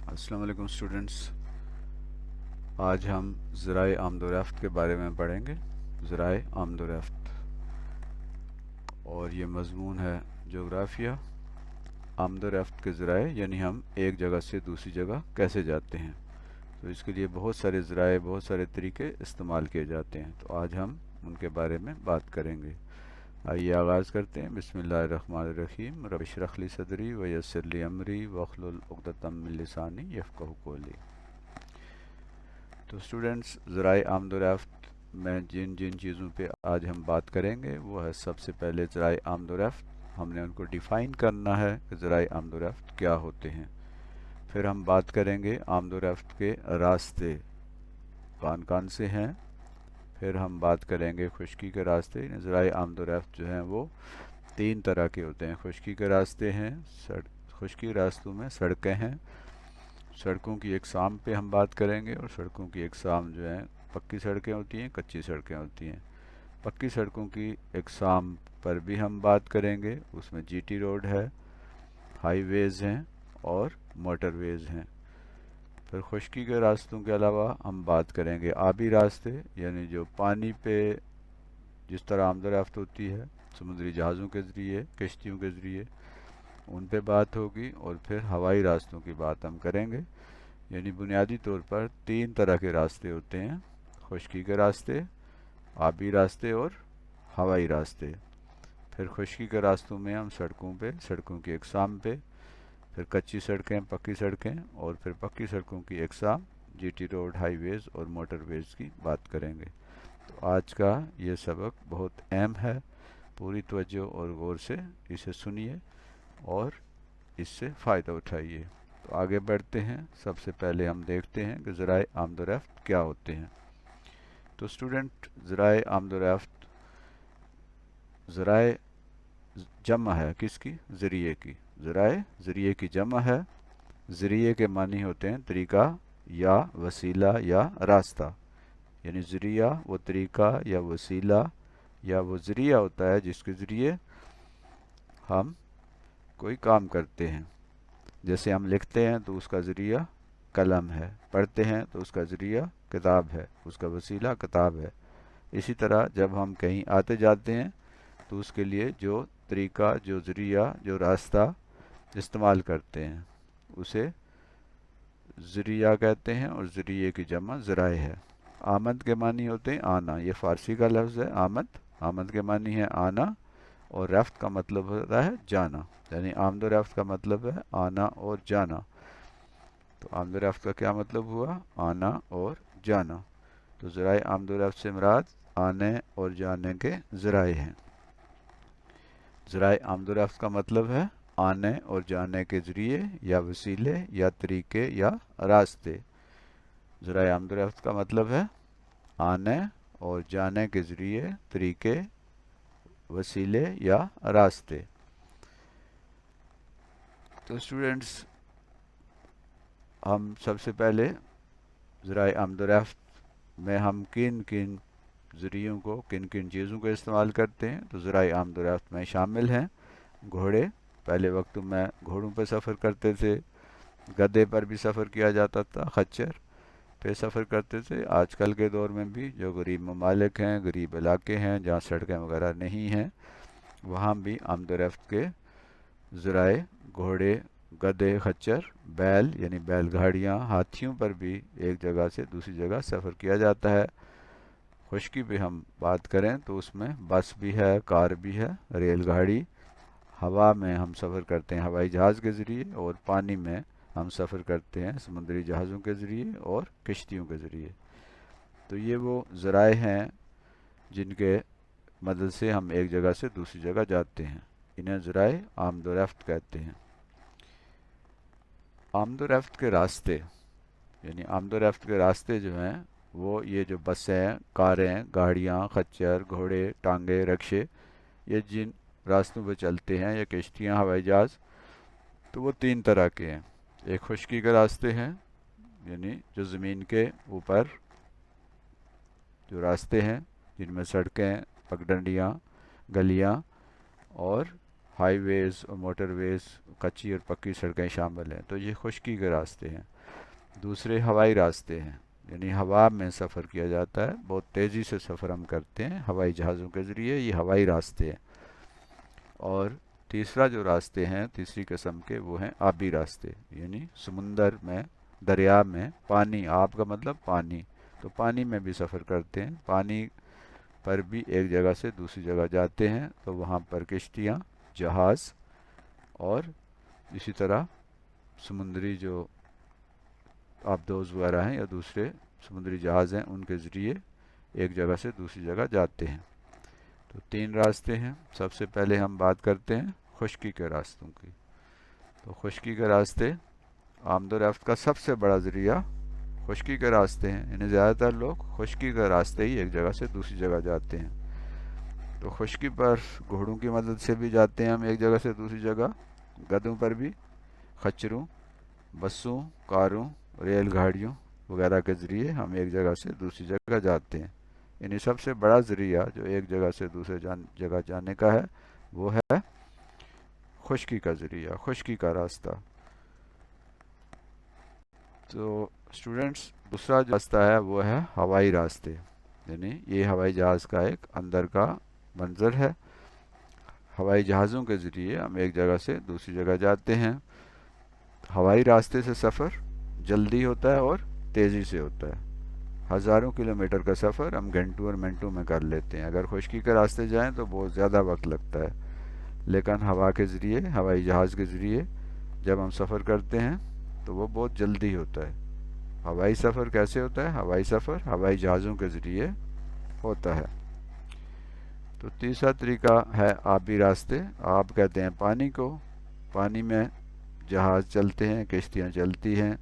अस्सलाम वालेकुम स्टूडेंट्स। आज हम ज़राए आमद व रफ्त के बारे में पढ़ेंगे। ज़राए आमद व रफ्त, और ये मज़मून है जोग्राफिया। आमद व रफ्त के ज़राए यानी हम एक जगह से दूसरी जगह कैसे जाते हैं। तो इसके लिए बहुत सारे ज़राए, बहुत सारे तरीके इस्तेमाल किए जाते हैं। तो आज हम उनके बारे में बात करेंगे। आइए आगाज़ करते हैं। बिस्मिल्लाहिर्रहमानिर्रहीम। रब इश्रह ली सदरी व यस्सिर ली अमरी वहलुल उक़दतम मिन लिसानी यफ़क़हू क़ौली। तो स्टूडेंट्स, ज़राए आमद व रफ्त में जिन जिन चीज़ों पे आज हम बात करेंगे वो है, सबसे पहले ज़राए आमद व रफ्त। हमने उनको डिफ़ाइन करना है कि ज़राए आमद व रफ्त क्या होते हैं। फिर हम बात करेंगे आमद व रफ्त के रास्ते कौन कौन से हैं। फिर हम बात करेंगे खुश्की के रास्ते। ज़राए आमद व रफ्त जो हैं वो तीन तरह के होते हैं। खुश्की के रास्ते हैं, खुश्की रास्तों में सड़कें हैं। सड़कों की इकसाम पे हम बात करेंगे, और सड़कों की इकसाम जो है, पक्की सड़कें होती हैं, कच्ची सड़कें होती हैं। पक्की सड़कों की इकसाम पर भी हम बात करेंगे। उसमें जीटी रोड है, हाईवेज़ हैं और मोटरवेज़ हैं। फिर खुश्की के रास्तों के अलावा हम बात करेंगे आबी रास्ते, यानी जो पानी पे जिस तरह आमद रफ्त होती है समुद्री जहाज़ों के ज़रिए, कश्तियों के ज़रिए, उन पे बात होगी। और फिर हवाई रास्तों की बात हम करेंगे। यानी बुनियादी तौर पर तीन तरह के रास्ते होते हैं: खुश्की के रास्ते, आबी रास्ते और हवाई रास्ते। फिर खुश्की के रास्तों में हम सड़कों पे, सड़कों की इकसाम पे, फिर कच्ची सड़कें, पक्की सड़कें, और फिर पक्की सड़कों की इकसाम, जीटी रोड, हाईवेज़ और मोटरवेज़ की बात करेंगे। तो आज का ये सबक बहुत अहम है। पूरी तवज्जो और गौर से इसे सुनिए और इससे फ़ायदा उठाइए। तो आगे बढ़ते हैं। सबसे पहले हम देखते हैं कि ज़राए आमद व रफ्त क्या होते हैं। तो स्टूडेंट, ज़राए आमद व रफ्त, ज़राए जमा है किसकी? ज़रिए की। ज़राए ज़रिए की जमा है। ज़रिए के मानी होते हैं तरीका या वसीला या रास्ता। यानी ज़रिया वो तरीका या वसीला या वो ज़रिया होता है जिसके ज़रिए हम कोई काम करते हैं। जैसे हम लिखते हैं तो उसका ज़रिया कलम है, पढ़ते हैं तो उसका ज़रिया किताब है, उसका वसीला किताब है। इसी तरह जब हम कहीं आते जाते हैं तो उसके लिए जो तरीका, जो ज़रिया, जो रास्ता इस्तेमाल करते हैं उसे ज़रिया कहते हैं, और ज़रिए की जमा ज़राए है। आमद के मानी होते हैं आना। ये फ़ारसी का लफ्ज़ है आमद। आमद के मानी है आना, और रफ्त का मतलब होता है जाना। यानी आमद व रफ्त का मतलब है आना और जाना। तो आमद व रफ्त का क्या मतलब हुआ? आना और जाना। तो ज़राए आमद व रफ्त से मुराद आने और जाने के ज़राए हैं। ज़राए आमद व रफ्त का मतलब है आने और जाने के ज़रिए या वसीले या तरीके या रास्ते। ज़राए आमद व रफ्त का मतलब है आने और जाने के ज़रिए, तरीके, वसीले या रास्ते। तो स्टूडेंट्स, हम सबसे पहले ज़राए आमद व रफ्त में हम किन किन ज़रियों को, किन किन चीज़ों को इस्तेमाल करते हैं। तो ज़राए आमद व रफ्त में शामिल हैं घोड़े। पहले वक्त में घोड़ों पर सफ़र करते थे, गधे पर भी सफ़र किया जाता था, खच्चर पे सफ़र करते थे। आजकल के दौर में भी जो गरीब ममालिक हैं, गरीब इलाके हैं जहाँ सड़कें वगैरह नहीं हैं, वहाँ भी आमद व रफ्त के ज़राए घोड़े, गधे, खच्चर, बैल यानी बैलगाड़ियाँ, हाथियों पर भी एक जगह से दूसरी जगह सफ़र किया जाता है। खुश्की पे हम बात करें तो उसमें बस भी है, कार भी है, रेलगाड़ी। हवा में हम सफ़र करते हैं हवाई जहाज़ के ज़रिए, और पानी में हम सफ़र करते हैं समुद्री जहाज़ों के ज़रिए और कश्तियों के ज़रिए। तो ये वो ज़राए हैं जिनके मदद से हम एक जगह से दूसरी जगह जाते हैं। इन्हें ज़राए आमद व रफ्त कहते हैं। आमद व रफ्त के रास्ते, यानी आमद व रफ्त के रास्ते जो हैं वो ये जो बसें, कारें, गाड़ियाँ, खच्चर, घोड़े, टांगे, रक्शे, ये जिन रास्तों पर चलते हैं, या कश्तियाँ, हवाई जहाज़, तो वो तीन तरह के हैं। एक खुश्की के रास्ते हैं, यानी जो ज़मीन के ऊपर जो रास्ते हैं जिनमें सड़कें, पगडंडियाँ, गलियाँ और हाईवेज़ और मोटरवेज़, कच्ची और पक्की सड़कें शामिल हैं। तो ये खुश्की के रास्ते हैं। दूसरे हवाई रास्ते हैं, यानी हवा में सफ़र किया जाता है, बहुत तेज़ी से सफ़र हम करते हैं हवाई जहाज़ों के ज़रिए, ये हवाई रास्ते हैं। और तीसरा जो रास्ते हैं तीसरी किस्म के, वो हैं आबी रास्ते, यानी समुंदर में, दरिया में, पानी, आब का मतलब पानी, तो पानी में भी सफ़र करते हैं, पानी पर भी एक जगह से दूसरी जगह जाते हैं, तो वहाँ पर किश्तियाँ, जहाज़ और इसी तरह समुद्री जो आबदोज़ वगैरह हैं या दूसरे समुद्री जहाज़ हैं, उनके ज़रिए एक जगह से दूसरी जगह जाते हैं। तो तीन रास्ते हैं। सबसे पहले हम बात करते हैं खुश्की के रास्तों की। तो खुश्की के रास्ते, आमदोरफ्त का सबसे बड़ा ज़रिया खुश्की के रास्ते हैं, यानी ज़्यादातर लोग खुश्की के रास्ते ही एक जगह से दूसरी जगह जाते हैं। तो खुश्की पर घोड़ों की मदद से भी जाते हैं हम एक जगह से दूसरी जगह, गधों पर भी, खच्चरों, बसों, कारों, रेल गाड़ियों वगैरह के ज़रिए हम एक जगह से दूसरी जगह जाते हैं। यानी सबसे बड़ा ज़रिया जो एक जगह से दूसरे जगह जाने का है, वो है खुश्की का ज़रिया, खुश्की का रास्ता। तो स्टूडेंट्स, दूसरा जो रास्ता है वो है हवाई रास्ते, यानी ये हवाई जहाज़ का एक अंदर का मंजर है। हवाई जहाज़ों के ज़रिए हम एक जगह से दूसरी जगह जाते हैं। हवाई रास्ते से सफ़र जल्दी होता है और तेज़ी से होता है। हज़ारों किलोमीटर का सफ़र हम घंटों और मिनटों में कर लेते हैं। अगर खुश्की के रास्ते जाएं तो बहुत ज़्यादा वक्त लगता है, लेकिन हवा के ज़रिए, हवाई जहाज़ के ज़रिए जब हम सफ़र करते हैं तो वो बहुत जल्दी होता है। हवाई सफ़र कैसे होता है? हवाई सफ़र हवाई जहाज़ों के ज़रिए होता है। तो तीसरा तरीका है आबी रास्ते। आब कहते हैं पानी को। पानी में जहाज़ चलते हैं, किश्तियाँ चलती हैं,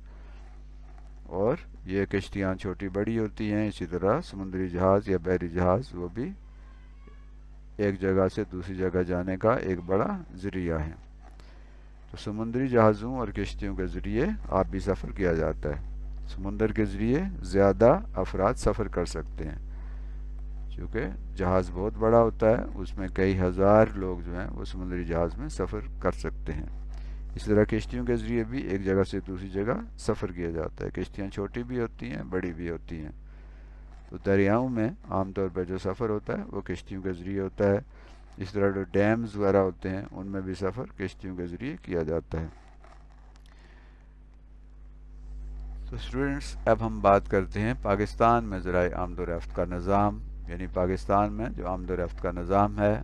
और ये किश्तियाँ छोटी बड़ी होती हैं। इसी तरह समुद्री जहाज़ या बहरी जहाज़, वो भी एक जगह से दूसरी जगह जाने का एक बड़ा ज़रिया है। तो समुद्री जहाज़ों और किश्तियों के ज़रिए आबी सफ़र किया जाता है। समुंदर के ज़रिए ज़्यादा अफराद सफ़र कर सकते हैं, क्योंकि जहाज़ बहुत बड़ा होता है, उसमें कई हज़ार लोग जो हैं वो समुद्री जहाज़ में सफ़र कर सकते हैं। इसी तरह किश्तियों के ज़रिए भी एक जगह से दूसरी जगह सफ़र किया जाता है। किश्तियाँ छोटी भी होती हैं, बड़ी भी होती हैं। तो दरियाओं में आमतौर पर जो सफ़र होता है वो किश्तियों के ज़रिए होता है। इस तरह जो डैम्स वगैरह होते हैं उनमें भी सफ़र किश्तियों के ज़रिए किया जाता है। तो स्टूडेंट्स, अब हम बात करते हैं पाकिस्तान में ज़राए आमदोरफ्त का निज़ाम, यानी पाकिस्तान में जो आमदोरफ्त का निज़ाम है,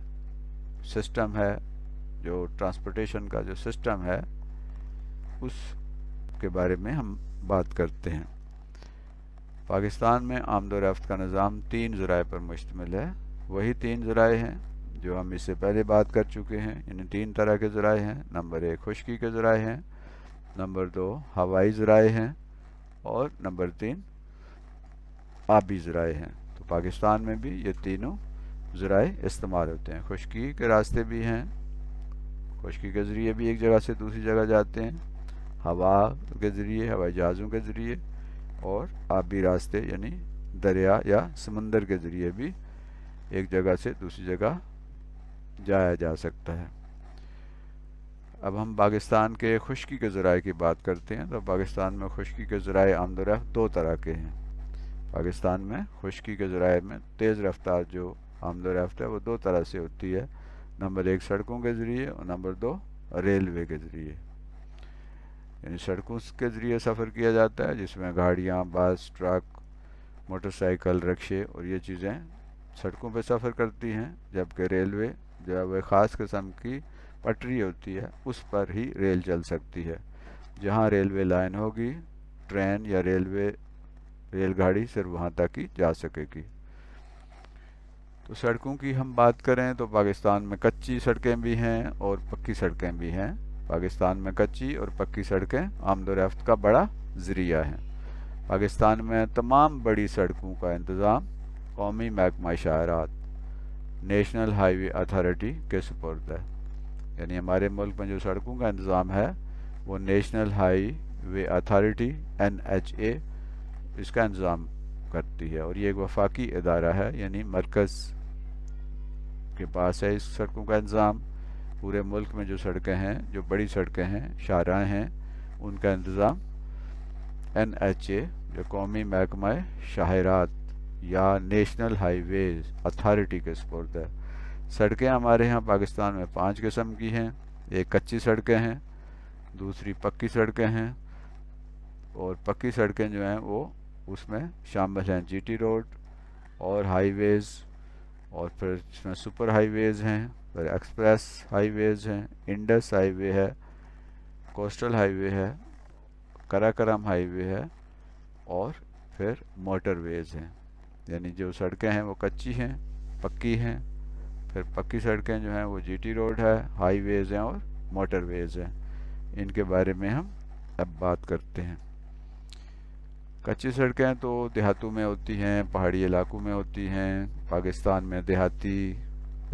सिस्टम है, जो ट्रांसपोर्टेशन का जो सिस्टम है, उस के बारे में हम बात करते हैं। पाकिस्तान में आमदोरफ्त का निज़ाम तीन ज़राए पर मुश्तमिल है। वही तीन ज़राए हैं जो हम इससे पहले बात कर चुके हैं। यानी तीन तरह के ज़राए हैं। नंबर एक खुश्की के ज़राए हैं, नंबर दो हवाई ज़राए हैं, और नंबर तीन आबी ज़राए हैं। तो पाकिस्तान में भी ये तीनों ज़राए इस्तेमाल होते हैं। खुश्की के रास्ते भी हैं, खुश्की के ज़रिए भी एक जगह से दूसरी जगह जाते हैं, हवा के ज़रिए, हवाई जहाज़ों के ज़रिए, और आबी रास्ते यानी दरिया या समंदर के ज़रिए भी एक जगह से दूसरी जगह जाया जा सकता है। अब हम पाकिस्तान के खुश्की के ज़राए की बात करते हैं। तो पाकिस्तान में खुश्की के ज़राए आमदोरफ्त दो तरह के हैं। पाकिस्तान में खुश्की के ज़राए में तेज़ रफ्तार जो आमदोरफ्त है वो दो तरह से होती है। नंबर एक सड़कों के ज़रिए, और नंबर दो रेलवे के ज़रिए। यानी सड़कों के ज़रिए सफ़र किया जाता है, जिसमें गाड़ियाँ, बस, ट्रक, मोटरसाइकिल, रिक्शे और ये चीज़ें सड़कों पर सफ़र करती हैं। जबकि रेलवे जो है वह ख़ास किस्म की पटरी होती है, उस पर ही रेल चल सकती है। जहाँ रेलवे लाइन होगी, ट्रेन या रेलगाड़ी सिर्फ वहाँ तक ही जा सकेगी। तो सड़कों की हम बात करें तो पाकिस्तान में कच्ची सड़कें भी हैं और पक्की सड़कें भी हैं। पाकिस्तान में कच्ची और पक्की सड़कें आमदोरफ्त का बड़ा ज़रिया हैं। पाकिस्तान में तमाम बड़ी सड़कों का इंतज़ाम कौमी महकमा शाहरात, नेशनल हाईवे अथॉरिटी के सुपुर्द है। यानी हमारे मुल्क में जो सड़कों का इंतज़ाम है वो नेशनल हाईवे अथॉरिटी NHA इसका इंतज़ाम करती है, और ये एक वफाकी इदारा है, यानी मरकज़ के पास है इस सड़कों का इंतज़ाम। पूरे मुल्क में जो सड़कें हैं, जो बड़ी सड़कें हैं, शाहराह हैं, उनका इंतज़ाम NHA जो कौमी महकमा शाहरात या नेशनल हाईवेज अथॉरिटी के सपुर्द है। सड़कें हमारे यहाँ पाकिस्तान में 5 किस्म की हैं। एक कच्ची सड़कें हैं, दूसरी पक्की सड़कें हैं, और पक्की सड़कें जो हैं वो उसमें शामिल हैं GT रोड और हाईवेज़, और फिर इसमें सुपर हाईवेज़ हैं, फिर एक्सप्रेस हाईवेज़ हैं, इंडस हाईवे है, कोस्टल हाईवे है, कराकरम हाईवे है, और फिर मोटरवेज़ हैं। यानी जो सड़कें हैं वो कच्ची हैं, पक्की हैं, फिर पक्की सड़कें जो हैं वो GT रोड है, हाईवेज़ हैं और मोटरवेज़ हैं। इनके बारे में हम अब बात करते हैं। कच्ची सड़कें तो देहातों में होती हैं, पहाड़ी इलाकों में होती हैं, पाकिस्तान में देहाती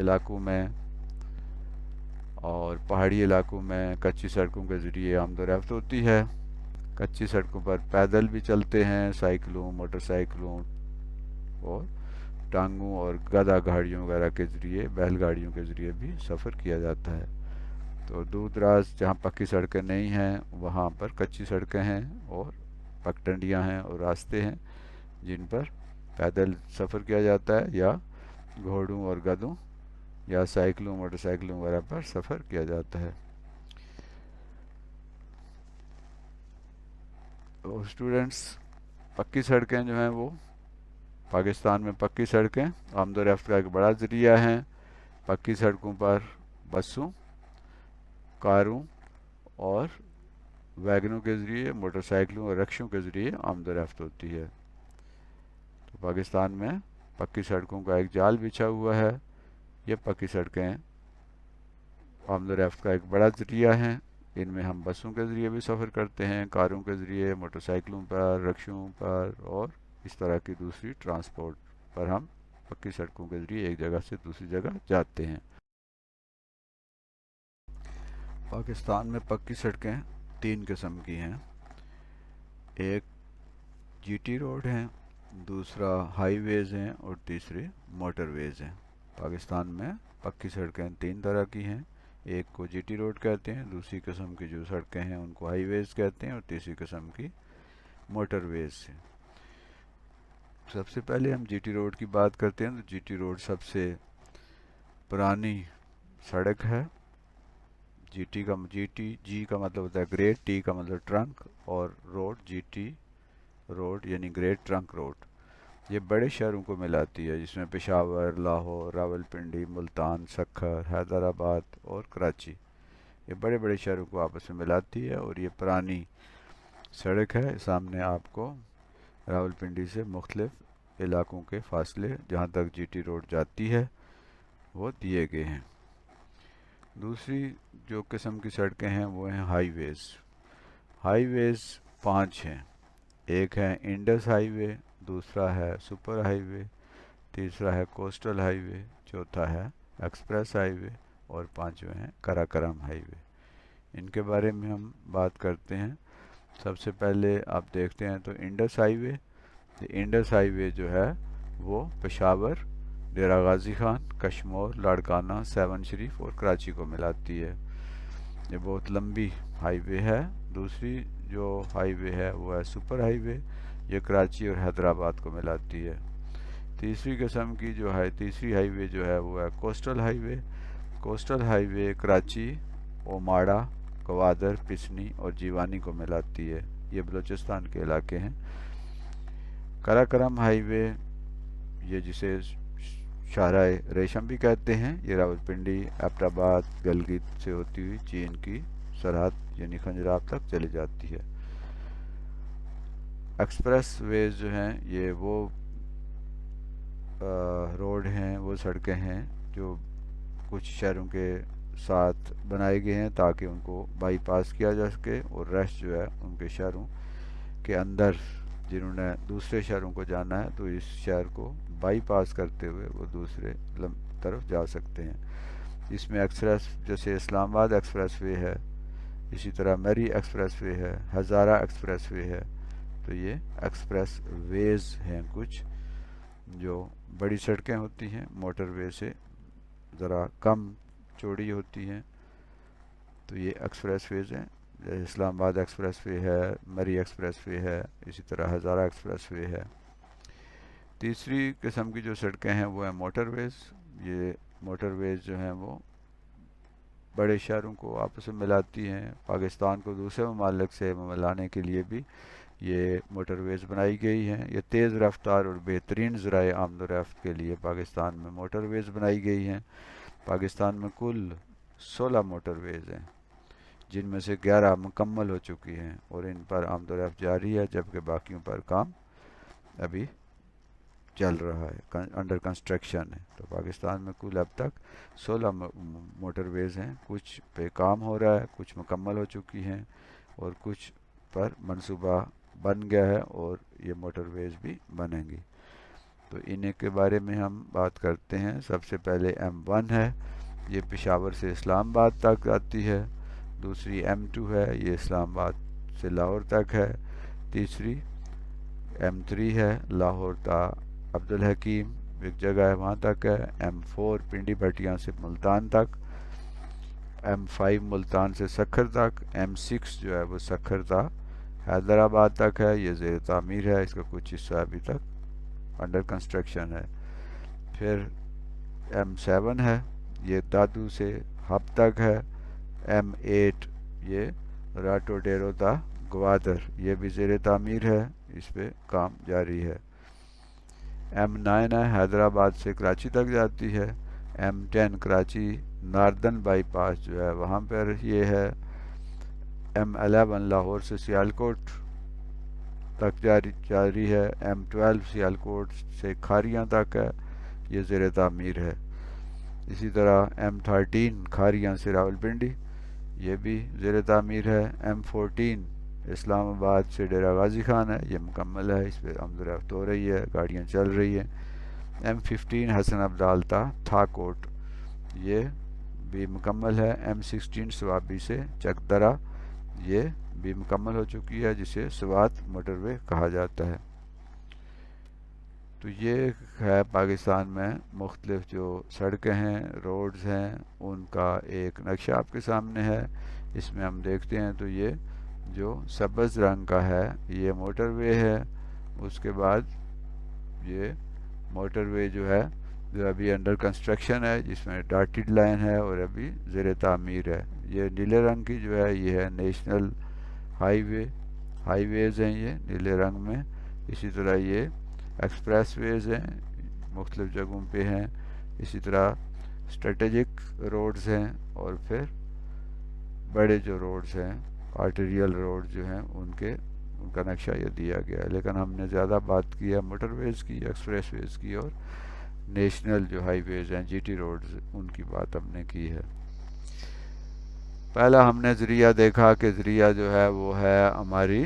इलाकों में और पहाड़ी इलाकों में कच्ची सड़कों के ज़रिए आमदोरफ्त होती है। कच्ची सड़कों पर पैदल भी चलते हैं, साइकिलों, मोटरसाइकिलों और टांगों और गधा गाड़ियों वगैरह के ज़रिए, बैलगाड़ियों के ज़रिए भी सफ़र किया जाता है। तो दूर दराज जहाँ पक्की सड़कें नहीं हैं वहाँ पर कच्ची सड़कें हैं और पगडंडियाँ हैं और रास्ते हैं जिन पर पैदल सफ़र किया जाता है या घोड़ों और गधों या साइकिलों, मोटरसाइकिलों वगैरह पर सफ़र किया जाता है। तो स्टूडेंट्स, पक्की सड़कें जो हैं वो पाकिस्तान में पक्की सड़कें आमदोरफ्त का एक बड़ा ज़रिया हैं। पक्की सड़कों पर बसों, कारों और वैगनों के ज़रिए, मोटरसाइकिलों और रक्शों के ज़रिए आमदोरफ्त होती है। तो पाकिस्तान में पक्की सड़कों का एक जाल बिछा हुआ है। ये पक्की सड़कें आमदोरफ्त का एक बड़ा ज़रिया हैं। इनमें हम बसों के ज़रिए भी सफ़र करते हैं, कारों के ज़रिए, मोटरसाइकिलों पर, रक्शों पर और इस तरह की दूसरी ट्रांसपोर्ट पर हम पक्की सड़कों के ज़रिए एक जगह से दूसरी जगह जाते हैं। पाकिस्तान में पक्की सड़कें 3 किस्म की हैं। एक GT रोड हैं, दूसरा हाईवेज़ हैं और तीसरी मोटरवेज़ हैं। पाकिस्तान में पक्की सड़कें 3 तरह की हैं। एक को GT रोड कहते हैं, दूसरी किस्म की जो सड़कें हैं उनको हाईवेज़ कहते हैं और तीसरी किस्म की मोटरवेज़ हैं। सबसे पहले हम GT रोड की बात करते हैं। तो GT रोड सबसे पुरानी सड़क है। G का मतलब होता है ग्रेट, T का मतलब ट्रंक और रोड, GT रोड यानी ग्रेट ट्रंक रोड। ये बड़े शहरों को मिलाती है जिसमें पेशावर, लाहौर, रावलपिंडी, मुल्तान, सक्खर, हैदराबाद और कराची, ये बड़े बड़े शहरों को आपस में मिलाती है और ये पुरानी सड़क है। सामने आपको रावलपिंडी से मुख्तलिफ इलाकों के फासले जहाँ तक GT रोड जाती है वो दिए गए हैं। दूसरी जो किस्म की सड़कें हैं वो हैं हाईवेज़। हाईवेज़ 5 हैं। एक है इंडस हाईवे, दूसरा है सुपर हाईवे, तीसरा है कोस्टल हाईवे, चौथा है एक्सप्रेस हाईवे और पांचवें हैं कराकरम हाईवे। इनके बारे में हम बात करते हैं। सबसे पहले आप देखते हैं तो इंडस हाईवे। इंडस हाईवे जो है वो पेशावर, डेरा गाजी खान, कश्मोर, लाड़काना, सेवन शरीफ और कराची को मिलाती है। ये बहुत लंबी हाईवे है। दूसरी जो हाईवे है वो है सुपर हाईवे, ये कराची और हैदराबाद को मिलाती है। तीसरी किस्म की जो है तीसरी हाईवे जो है वो है coastal highway. Coastal highway Karachi, ओमाड़ा, गवादर, पिसनी और जीवानी को मिलाती है। ये बलूचिस्तान के इलाके हैं। कराकरम हाईवे, ये जिसे शाहराए रेशम भी कहते हैं, ये रावलपिंडी, एबटाबाद, गलगित से होती हुई चीन की सरहद यानी खंजराब तक चली जाती है। एक्सप्रेस वेज जो हैं ये वो रोड हैं, वो सड़कें हैं जो कुछ शहरों के साथ बनाए गए हैं ताकि उनको बाईपास किया जा सके और रेस्ट जो है उनके शहरों के अंदर जिन्होंने दूसरे शहरों को जाना है तो इस शहर को बाईपास करते हुए वो दूसरे तरफ जा सकते हैं। इसमें एक्सप्रेस जैसे इस्लामाबाद एक्सप्रेस वे है, इसी तरह मरी एक्सप्रेस वे है, हज़ारा एक्सप्रेस वे है। तो ये एक्सप्रेस वेज हैं कुछ जो बड़ी सड़कें होती हैं, मोटरवे से ज़रा कम चौड़ी होती हैं, तो ये एक्सप्रेस वेज हैं। جیسے اسلام آباد ایکسپریس وے ہے، مری ایکسپریس وے ہے، اسی طرح ہزارہ ایکسپریس وے ہے۔ تیسری قسم کی جو سڑکیں ہیں وہ ہیں موٹر ویز۔ یہ موٹر ویز جو ہیں وہ بڑے شہروں کو آپس میں ملاتی ہیں، پاکستان کو دوسرے ممالک سے ملانے کے لیے بھی یہ موٹر ویز بنائی گئی ہیں۔ یہ تیز رفتار اور بہترین ذرائع آمد و رفت کے لیے پاکستان میں موٹر ویز بنائی گئی ہیں۔ پاکستان میں کل 16 موٹر ویز ہیں، جن میں سے 11 مکمل ہو چکی ہیں اور ان پر آمد و رفت جاری ہے، جبکہ باقیوں پر کام ابھی چل رہا ہے، انڈر کنسٹرکشن ہے۔ تو پاکستان میں کل اب تک 16 موٹر ویز ہیں، کچھ پہ کام ہو رہا ہے، کچھ مکمل ہو چکی ہیں اور کچھ پر منصوبہ بن گیا ہے اور یہ موٹر ویز بھی بنیں گی۔ تو انہیں کے بارے میں ہم بات کرتے ہیں۔ سب سے پہلے M1 ہے، یہ پشاور سے اسلام آباد تک آتی ہے۔ دوسری M2 ہے، یہ اسلام آباد سے لاہور تک ہے۔ تیسری M3 ہے، لاہور تا عبدالحکیم ایک جگہ ہے وہاں تک ہے۔ M4 پنڈی بھٹیاں سے ملتان تک۔ M5 ملتان سے سکھر تک۔ M6 جو ہے وہ سکھر تا حیدرآباد تک ہے، یہ زیر تعمیر ہے، اس کا کچھ حصہ ابھی تک انڈر کنسٹرکشن ہے۔ پھر M7 ہے، یہ دادو سے ہب تک ہے۔ M8 یہ راٹو ڈیرو تا گوادر، یہ بھی زیر تعمیر ہے، اس پہ کام جاری ہے۔ M9 ہے، حیدرآباد سے کراچی تک جاتی ہے۔ M10 کراچی ناردن بائی پاس جو ہے وہاں پر یہ ہے۔ M11 لاہور سے سیالکوٹ تک جاری ہے۔ M12 سیالکوٹ سے کھاریاں تک ہے، یہ زیر تعمیر ہے۔ اسی طرح M13 کھاریاں سے راولپنڈی، یہ بھی زیر تعمیر ہے۔ M14 اسلام آباد سے ڈیرہ غازی خان ہے، یہ مکمل ہے، اس پہ آمد و رفت ہو رہی ہے، گاڑیاں چل رہی ہیں۔ M15 حسن عبدال تا تھاکوٹ، یہ بھی مکمل ہے۔ M16 سوابی سے چک درہ، یہ بھی مکمل ہو چکی ہے، جسے سوات موٹر وے کہا جاتا ہے۔ تو یہ ہے پاکستان میں مختلف جو سڑکیں ہیں، روڈز ہیں، ان کا ایک نقشہ آپ کے سامنے ہے۔ اس میں ہم دیکھتے ہیں تو یہ جو سبز رنگ کا ہے یہ موٹر وے ہے۔ اس کے بعد یہ موٹر وے جو ہے جو ابھی انڈر کنسٹرکشن ہے، جس میں ڈاٹڈ لائن ہے اور ابھی زیر تعمیر ہے۔ یہ نیلے رنگ کی جو ہے یہ ہے نیشنل ہائی ویز ہیں، یہ نیلے رنگ میں۔ اسی طرح یہ ایکسپریس ویز ہیں، مختلف جگہوں پہ ہیں۔ اسی طرح اسٹریٹجک روڈز ہیں، اور پھر بڑے جو روڈز ہیں، آرٹیریل روڈ جو ہیں، ان کا نقشہ یہ دیا گیا ہے۔ لیکن ہم نے زیادہ بات کی ہے موٹر ویز کی، ایکسپریس ویز کی، اور نیشنل جو ہائی ویز ہیں، جی ٹی روڈز، ان کی بات ہم نے کی ہے۔ پہلا ہم نے ذریعہ دیکھا کہ ذریعہ جو ہے وہ ہے ہماری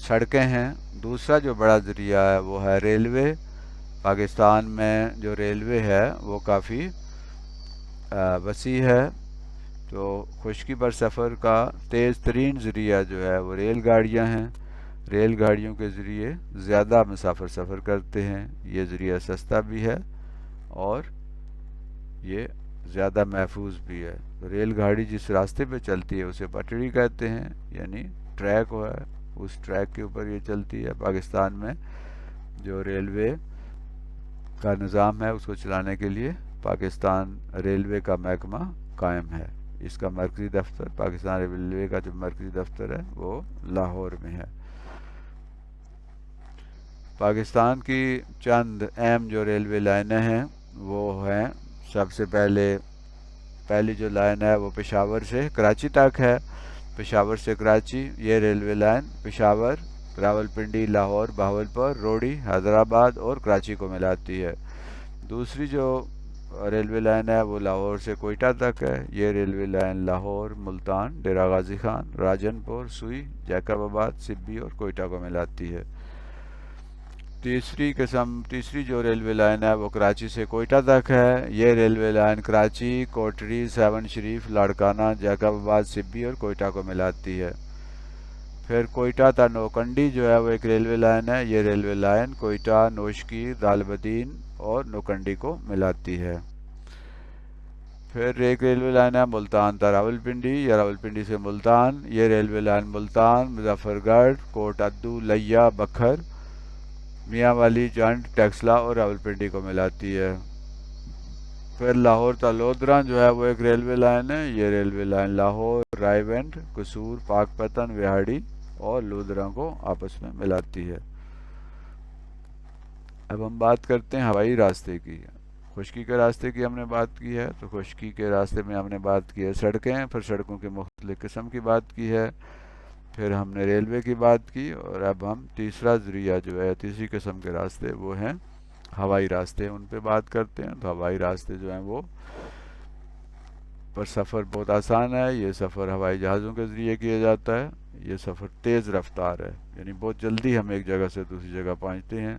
سڑکیں ہیں۔ دوسرا جو بڑا ذریعہ ہے وہ ہے ریلوے۔ پاکستان میں جو ریلوے ہے وہ کافی وسیع ہے۔ تو خشکی پر سفر کا تیز ترین ذریعہ جو ہے وہ ریل گاڑیاں ہیں۔ ریل گاڑیوں کے ذریعے زیادہ مسافر سفر کرتے ہیں۔ یہ ذریعہ سستا بھی ہے اور یہ زیادہ محفوظ بھی ہے۔ ریل گاڑی جس راستے پہ چلتی ہے اسے پٹڑی کہتے ہیں، یعنی ٹریک ہوا ہے، اس ٹریک کے اوپر یہ چلتی ہے۔ پاکستان میں جو ریلوے کا نظام ہے اس کو چلانے کے لیے پاکستان ریلوے کا محکمہ قائم ہے۔ اس کا مرکزی دفتر، پاکستان ریلوے کا جو مرکزی دفتر ہے وہ لاہور میں ہے۔ پاکستان کی چند اہم جو ریلوے لائنیں ہیں وہ ہیں، سب سے پہلی جو لائن ہے وہ پشاور سے کراچی تک ہے۔ پشاور سے کراچی، یہ ریلوے لائن پشاور، راولپنڈی، لاہور، بہاولپور، روڑی، حیدرآباد اور کراچی کو ملاتی ہے۔ دوسری جو ریلوے لائن ہے وہ لاہور سے کوئٹہ تک ہے۔ یہ ریلوے لائن لاہور، ملتان، ڈیرہ غازی خان، راجن پور، سوئی، جیکب آباد، سبی اور کوئٹہ کو ملاتی ہے۔ تیسری جو ریلوے لائن ہے وہ کراچی سے کوئٹہ تک ہے۔ یہ railway line Karachi, Kotri, Sehwan Sharif, Larkana, Jacobabad, Sibi اور کوئٹہ کو ملاتی ہے۔ پھر کوئٹہ تا نوکنڈی جو ہے وہ ایک ریلوے لائن ہے۔ یہ ریلوے لائن کوئٹہ، نوشکی، دالبدین اور نوکنڈی کو ملاتی ہے۔ پھر ایک ریلوے لائن ہے ملتان تا راولپنڈی یا راولپنڈی سے ملتان. یہ ریلوے لائن ملتان، مظفر گڑھ، کوٹ ادو، لیا، بکھر، میاں والی، جنڈ، ٹیکسلا اور راولپنڈی کو ملاتی ہے. پھر لاہور تا لودھراں جو ہے وہ ایک ریلوے لائن ہے. یہ ریلوے لائن لاہور، رائے ونڈ، قصور، پاک پتن، وہاڑی اور لودھراں کو آپس میں ملاتی ہے. اب ہم بات کرتے ہیں ہوائی راستے کی. خشکی کے راستے کی ہم نے بات کی ہے، تو خشکی کے راستے میں ہم نے بات کی ہے سڑکیں، پھر سڑکوں کے مختلف قسم کی بات کی ہے، پھر ہم نے ریلوے کی بات کی، اور اب ہم تیسرا ذریعہ جو ہے، تیسری قسم کے راستے وہ ہیں ہوائی راستے. ان پہ بات کرتے ہیں. تو ہوائی راستے جو ہیں وہ پر سفر بہت آسان ہے. یہ سفر ہوائی جہازوں کے ذریعے کیا جاتا ہے. یہ سفر تیز رفتار ہے، یعنی بہت جلدی ہم ایک جگہ سے دوسری جگہ پہنچتے ہیں.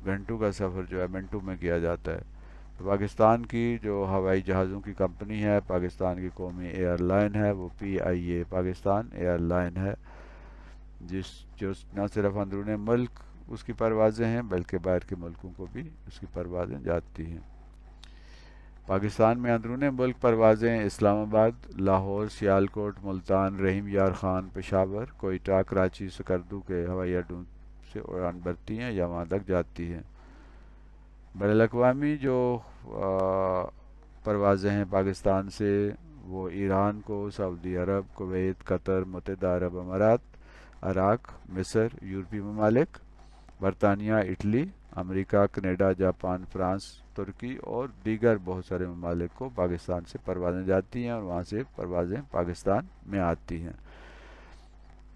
گھنٹوں کا سفر جو ہے منٹوں میں کیا جاتا ہے. تو پاکستان کی جو ہوائی جہازوں کی کمپنی ہے، پاکستان کی قومی ایئر لائن ہے، وہ PIA پاکستان ایئر لائن ہے، جو نہ صرف اندرون ملک اس کی پروازیں ہیں بلکہ باہر کے ملکوں کو بھی اس کی پروازیں جاتی ہیں. پاکستان میں اندرون ملک پروازیں اسلام آباد، لاہور، سیالکوٹ، ملتان، رحیم یار خان، پشاور، کوئٹہ، کراچی، سکردو کے ہوائی اڈوں سے اڑان بھرتی ہیں یا وہاں تک جاتی ہیں. بین الاقوامی جو پروازیں ہیں پاکستان سے، وہ ایران کو، سعودی عرب، کویت، قطر، متحدہ عرب امارات، عراق، مصر، یورپی ممالک، برطانیہ، اٹلی، امریکہ، کینیڈا، جاپان، فرانس، ترکی اور دیگر بہت سارے ممالک کو پاکستان سے پروازیں جاتی ہیں اور وہاں سے پروازیں پاکستان میں آتی ہیں.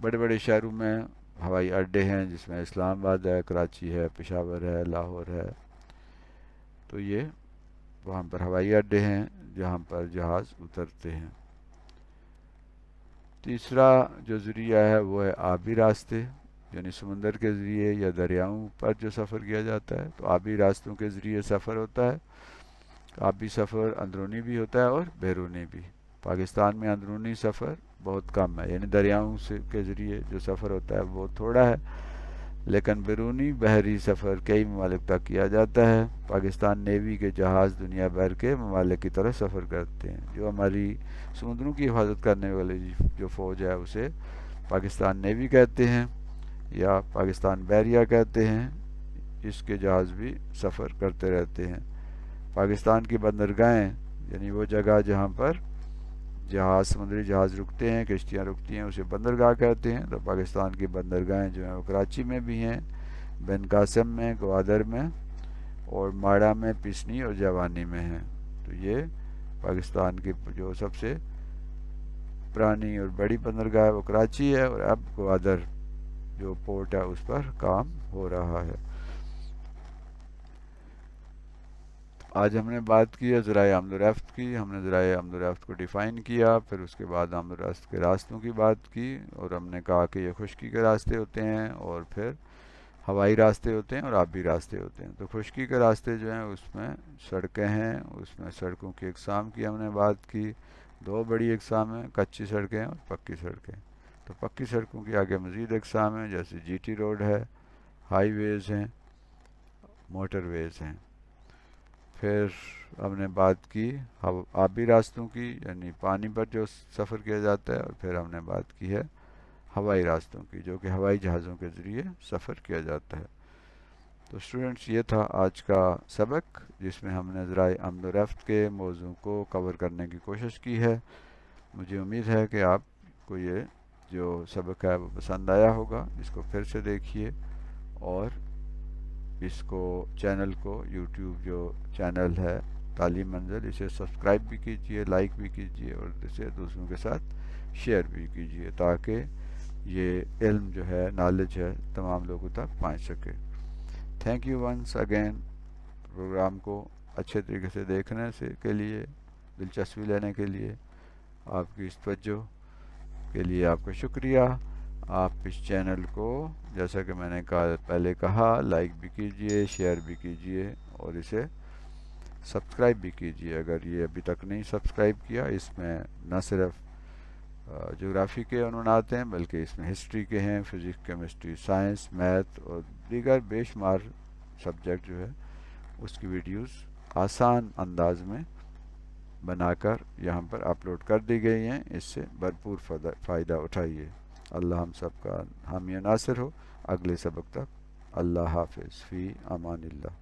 بڑے بڑے شہروں میں ہوائی اڈے ہیں، جس میں اسلام آباد ہے، کراچی ہے، پشاور ہے، لاہور ہے. تو یہ وہاں پر ہوائی اڈے ہیں جہاں پر جہاز اترتے ہیں. تیسرا جو ذریعہ ہے وہ ہے آبی راستے، یعنی سمندر کے ذریعے یا دریاؤں پر جو سفر کیا جاتا ہے. تو آبی راستوں کے ذریعے سفر ہوتا ہے. آبی سفر اندرونی بھی ہوتا ہے اور بیرونی بھی. پاکستان میں اندرونی سفر بہت کم ہے، یعنی دریاؤں سے کے ذریعے جو سفر ہوتا ہے وہ تھوڑا ہے، لیکن بیرونی بحری سفر کئی ممالک تک کیا جاتا ہے. پاکستان نیوی کے جہاز دنیا بھر کے ممالک کی طرف سفر کرتے ہیں. جو ہماری سمندروں کی حفاظت کرنے والی جو فوج ہے اسے پاکستان نیوی کہتے ہیں یا پاکستان بحریہ کہتے ہیں. اس کے جہاز بھی سفر کرتے رہتے ہیں. پاکستان کی بندرگاہیں، یعنی وہ جگہ جہاں پر جہاز، سمندری جہاز رکتے ہیں، کشتیاں رکتی ہیں، اسے بندرگاہ کہتے ہیں. تو پاکستان کی بندرگاہیں جو ہیں وہ کراچی میں بھی ہیں، بن قاسم میں، گوادر میں اور ماڑا میں، پسنی اور جوانی میں ہیں. تو یہ پاکستان کی جو سب سے پرانی اور بڑی بندرگاہ ہے وہ کراچی ہے، اور اب گوادر جو پورٹ ہے اس پر کام ہو رہا ہے. آج ہم نے بات کی ہے ذرائع آمد و رفت کی. ہم نے ذرائع آمد و رفت کو ڈیفائن کیا، پھر اس کے بعد آمد و رفت کے راستوں کی بات کی، اور ہم نے کہا کہ یہ خشکی کے راستے ہوتے ہیں، اور پھر ہوائی راستے ہوتے ہیں اور آبی راستے ہوتے ہیں. تو خشکی کے راستے جو ہیں اس میں سڑکیں ہیں، اس میں سڑکوں کی اقسام کی ہم نے بات کی. دو بڑی اقسام ہیں، کچی سڑکیں اور پکی سڑکیں. تو پکی سڑکوں کی آگے مزید اقسام ہیں، جیسے GT روڈ ہے، ہائی ویز ہیں، موٹر ویز ہیں. پھر ہم نے بات کی آبی راستوں کی، یعنی پانی پر جو سفر کیا جاتا ہے، اور پھر ہم نے بات کی ہے ہوائی راستوں کی، جو کہ ہوائی جہازوں کے ذریعے سفر کیا جاتا ہے. تو اسٹوڈنٹس، یہ تھا آج کا سبق، جس میں ہم نے ذرائع آمد و رفت کے موضوع کو کور کرنے کی کوشش کی ہے. مجھے امید ہے کہ آپ کو یہ جو سبق ہے وہ پسند آیا ہوگا. اس کو پھر سے دیکھیے، اور اس کو چینل کو، یوٹیوب جو چینل ہے تعلیم منزل، اسے سبسکرائب بھی کیجئے، لائک بھی کیجئے، اور اسے دوسروں کے ساتھ شیئر بھی کیجئے، تاکہ یہ علم جو ہے، نالج ہے، تمام لوگوں تک پہنچ سکے. Thank you once again. Programme کو اچھے طریقے سے دیکھنے کے لیے، دلچسپی لینے کے لیے، آپ کی اس توجہ کے لیے آپ کا شکریہ. آپ اس چینل کو، جیسا کہ میں نے پہلے کہا، لائک بھی کیجئے، شیئر بھی کیجئے، اور اسے سبسکرائب بھی کیجئے اگر یہ ابھی تک نہیں سبسکرائب کیا. اس میں نہ صرف جغرافی کے عنوانات ہیں، بلکہ اس میں ہسٹری کے ہیں، فزکس، کیمسٹری، سائنس، میتھ اور دیگر بے شمار سبجیکٹ جو ہے اس کی ویڈیوز آسان انداز میں बनाकर यहाँ पर अपलोड कर दी गई हैं। इससे भरपूर फ़ायदा उठाइए। अल्लाह हम सब का हामी नासिर हो। अगले सबक तक अल्लाह हाफ़िज़ फ़ी अमानिल्लाह।